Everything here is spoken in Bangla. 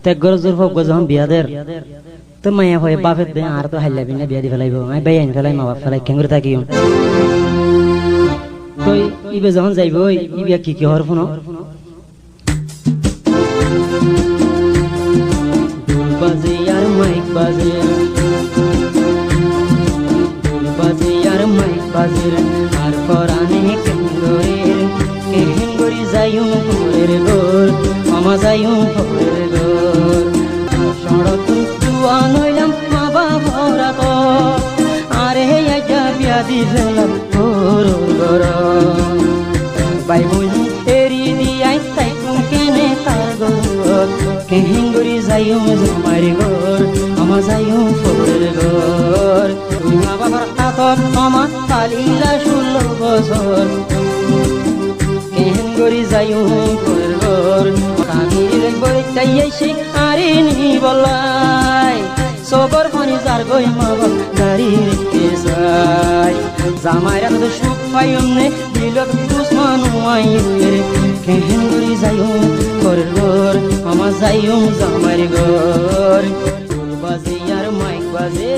তে গরজুর ফক যখন বিয়াদের তো মায়া হয়ে বাপের দে আর তো হাইলাবি না বিয়া দি ফেলাইব আমি বাই আইন ফেলাই মা বাপ ফেলাই কেন করে থাকিও তো ইবে যখন যাইব ইবে কি হর ফোন বাজে আর মাইক বাজে বাজে আর মাইক বাজে আর পরানে কেহেঙ্গরি যাইও পরের গোর মামা যাইও পরের গোর সড়ক জুয়ান হইলাম মা বাবা তো আরে আইয়া বিয়া দি ফেলাম তোর গোর বাই বোন এরি দিয়াই তাই কেনে তার গোর কেহেঙ্গরি যাইও জামাইর গোর মামা যাইও পরের গোর মা বাবার হাতত মামা পালিলা 16 বছর কেহেঙ্গরি যাইও পরের গোর কামির বই চাইয়াইছি আরে নি বলাই সবর পানি যার গই মা বাপ গাড়ি রেখে যাই জামাইরা তো সুখ পাইম নে দিলত দুশ্মন মাইয়ের কেহেঙ্গরি যাইও পরের গোর মামা যাইও জামাইর গোর বাজে আর মাইক বাজে